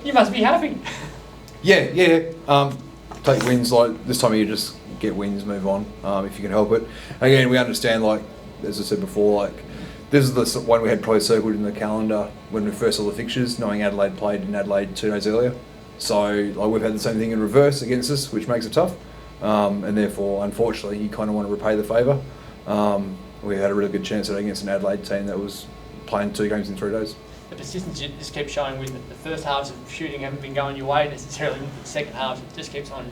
You must be happy. Yeah. Take wins like this time of year. Just get wins, move on if you can help it. Again, we understand, like as I said before, like this is the one we had probably circled in the calendar when we first saw the fixtures, knowing Adelaide played in Adelaide 2 days earlier. So like we've had the same thing in reverse against us, which makes it tough. And therefore, unfortunately, you kind of want to repay the favour. We had a really good chance at against an Adelaide team that was playing 2 games in 3 days. The persistence you just keep showing with the first halves of shooting haven't been going your way necessarily. The second half it just keeps on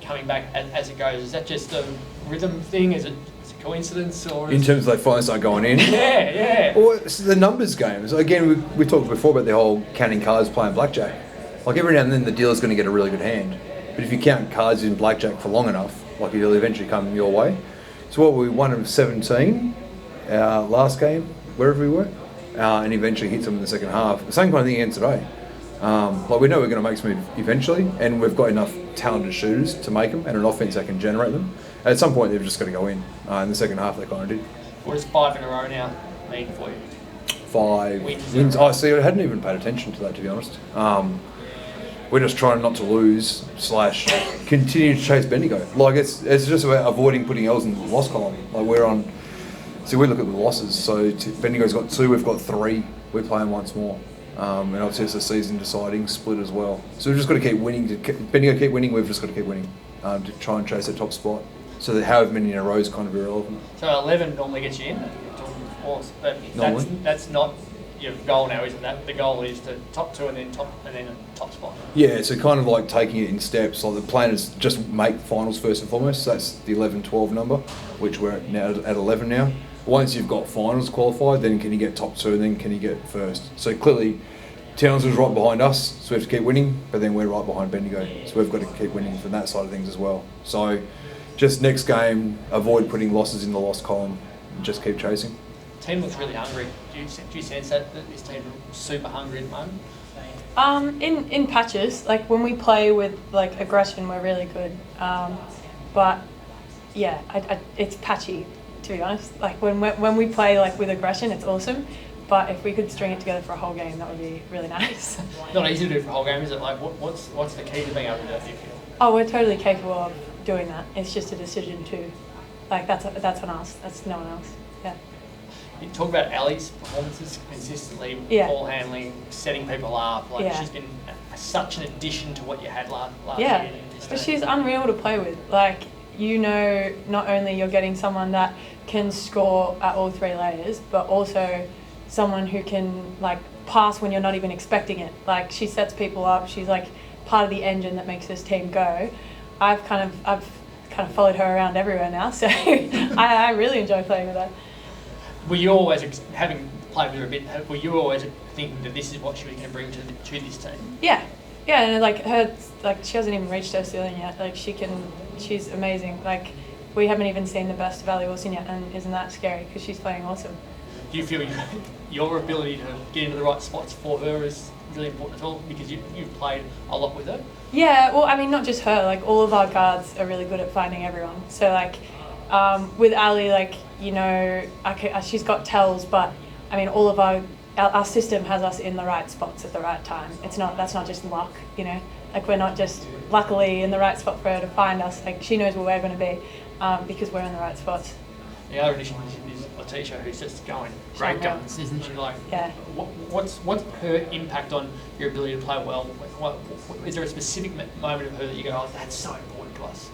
coming back as it goes. Is that just a rhythm thing? Is it a coincidence? Or in terms of they finally start going in? Yeah. Or it's the numbers games. Again, we talked before about the whole counting cards playing blackjack. Like every now and then the dealer's going to get a really good hand. But if you count cards in blackjack for long enough, like it'll eventually come your way. So what we won of 17, last game, wherever we were, and eventually hits them in the second half. The same kind of thing again today. Like we know we're going to make some eventually, and we've got enough talented shooters to make them, and an offense that can generate them. At some point, they've just got to go in. In the second half, they kind of did. What does 5 in a row now mean for you? 5 wins. I see. I hadn't even paid attention to that, to be honest. We're just trying not to lose / continue to chase Bendigo. Like it's just about avoiding putting L's in the loss column. Like we're on. See, we look at the losses. So Bendigo's got 2, we've got 3. We're playing once more, and obviously it's a season-deciding split as well. So we've just got to keep winning. Bendigo keep winning. We've just got to keep winning to try and chase that top spot. So that however many in a row is kind of irrelevant. So 11 normally gets you in, but that's not your goal now, isn't that? The goal is to top 2 and then a top spot. Yeah, so kind of like taking it in steps. Like the plan is just make finals first and foremost. So that's the 11-12 number, which we're now at 11 now. Once you've got finals qualified, then can you get top 2 and then can you get first? So clearly, Townsville's right behind us, so we have to keep winning, but then we're right behind Bendigo. So we've got to keep winning from that side of things as well. So just next game, avoid putting losses in the loss column and just keep chasing. The team looks really hungry. Do you sense that this team is super hungry at the moment? In patches, like when we play with like aggression, we're really good. But yeah, it's patchy, to be honest. Like when we play like with aggression, it's awesome. But if we could string it together for a whole game, that would be really nice. Not easy to do for a whole game, is it? Like what's the key to being able to do that, do you feel? Oh, we're totally capable of doing that. It's just a decision to, like that's on us. That's no one else. Yeah. You talk about Anneli's performances consistently, ball handling, setting people up. Like she's been such an addition to what you had last year. But she's unreal to play with. Like, you know, not only you're getting someone that can score at all 3 layers, but also someone who can like pass when you're not even expecting it. Like she sets people up. She's like part of the engine that makes this team go. I've kind of followed her around everywhere now, so I really enjoy playing with her. Were you always, having played with her a bit, were you always thinking that this is what she was going to bring to this team? Yeah, and like she hasn't even reached her ceiling yet. Like she's amazing. Like we haven't even seen the best of Ali Wilson yet, and isn't that scary? Because she's playing awesome. Do you feel your ability to get into the right spots for her is really important at all? Because you've played a lot with her. Yeah, well, I mean, not just her. Like all of our guards are really good at finding everyone. So like. With Ali, like, you know, she's got tells, but I mean, all of our system has us in the right spots at the right time. That's not just luck, you know. Like we're not just luckily in the right spot for her to find us. Like she knows where we're going to be because we're in the right spots. The other addition is Letitia, who's just going great guns, isn't she? Like, yeah. What's her impact on your ability to play well? Is there a specific moment of her that you go, oh, that's so important to us?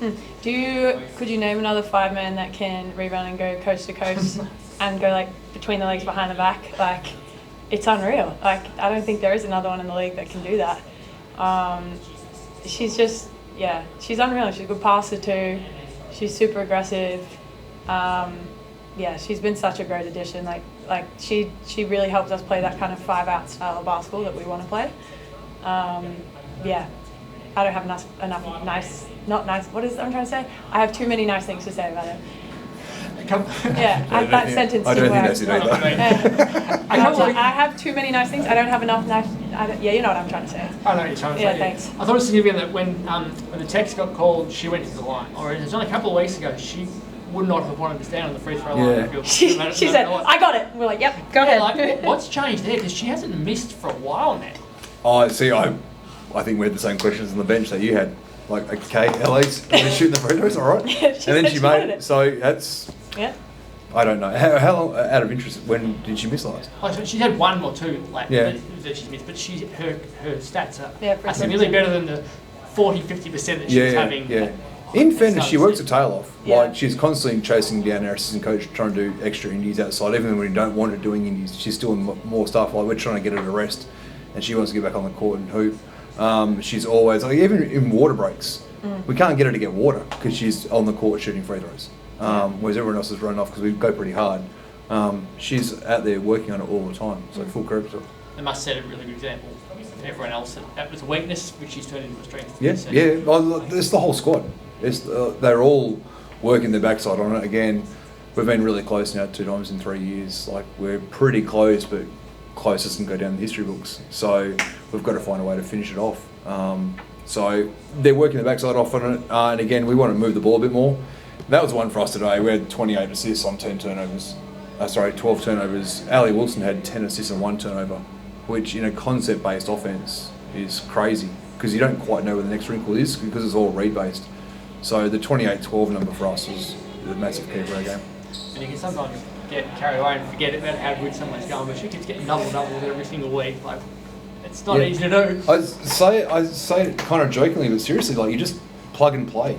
Could you name another 5-man that can rebound and go coast to coast and go like between the legs, behind the back? Like, it's unreal. Like, I don't think there is another one in the league that can do that. She's just, she's unreal. She's a good passer too. She's super aggressive. She's been such a great addition. Like she really helps us play that kind of 5-out style of basketball that we want to play. I don't have enough nice, not nice. What is it I'm trying to say? I have too many nice things to say about her. That sentence didn't work. I have too many nice things. I don't have enough nice. You know what I'm trying to say. I know what you're trying to say. Yeah, thanks. I thought it was significant that when the text got called, she went to the line. Or it was only a couple of weeks ago, she would not have wanted to stand on the free throw line. She said, "I got it." We're like, "Yep, go ahead." Like, what's changed there? Because she hasn't missed for a while now. Oh, see, I I think we had the same questions on the bench that you had. Like, okay, Ellie's shooting the free throws, all right. Yeah, she and then said she she wanted made it. So that's, Yeah. I don't know. How long, out of interest, when did she miss last? Oh, so she's had one or two Yeah. that she's missed, but her stats For are significantly better than the 40-50% that she was having. Yeah. In fairness, she works her tail off. Yeah. Like, she's constantly chasing down our assistant coach, trying to do extra indies outside. Even when we don't want her doing indies, she's doing more stuff. Like, we're trying to get her to rest, and she wants to get back on the court and hoop. She's always, like, even in water breaks, we can't get her to get water because she's on the court shooting free throws. Whereas everyone else is running off because we go pretty hard. She's out there working on it all the time, so full credit to her. They must set a really good example for everyone else. That was a weakness, which she's turned into a strength. Yeah. Well, it's the whole squad. They're all working their backside on it. Again, we've been really close now 2 times in 3 years. Like, we're pretty close, but closest can go down the history books. So we've got to find a way to finish it off. So they're working their backside off on it. And again, we want to move the ball a bit more. That was one for us today. We had 28 assists on 10 turnovers. 12 turnovers. Anneli Wilson had 10 assists and 1 turnover, which in a concept-based offense is crazy because you don't quite know where the next wrinkle is because it's all read-based. So the 28-12 number for us was a massive key for our game. And you can sometimes get carried away and forget about how good someone's going, but she keeps getting double-doubles every single week. Like, it's not easy to do. I say it kind of jokingly, but seriously, like, you just plug and play.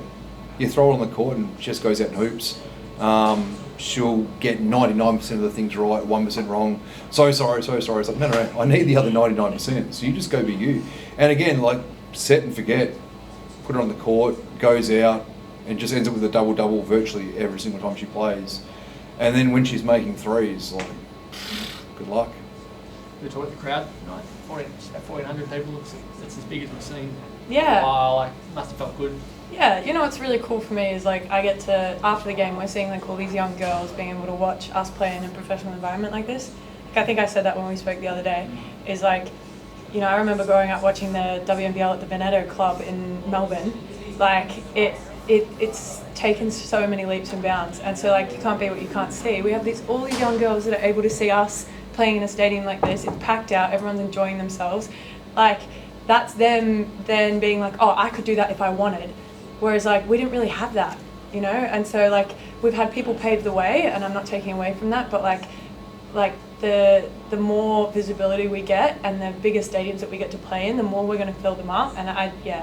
You throw it on the court and she just goes out and hoops. She'll get 99% of the things right, 1% wrong. So sorry. It's like, no, I need the other 99%. So you just go be you. And again, like, set and forget, put it on the court, goes out, and just ends up with a double-double virtually every single time she plays. And then when she's making threes, like, good luck. We talked to the crowd tonight. About 1,400 people. That's as big as we've seen. Yeah. Wow, like, must have felt good. Yeah, you know what's really cool for me is like I get to, after the game, we're seeing like all these young girls being able to watch us play in a professional environment like this. Like, I think I said that when we spoke the other day, is like, you know, I remember growing up watching the WNBL at the Veneto Club in Melbourne. Like, it's taken so many leaps and bounds, and so like you can't be what you can't see. We have all these young girls that are able to see us playing in a stadium like this. It's packed out, everyone's enjoying themselves. Like, that's them then being like, oh, I could do that if I wanted. Whereas like we didn't really have that, you know, and so like we've had people pave the way, and I'm not taking away from that, but like the more visibility we get and the bigger stadiums that we get to play in, the more we're going to fill them up. And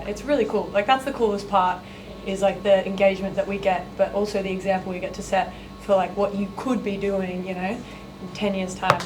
it's really cool. Like, that's the coolest part, is like the engagement that we get, but also the example we get to set for like what you could be doing, you know, in 10 years time.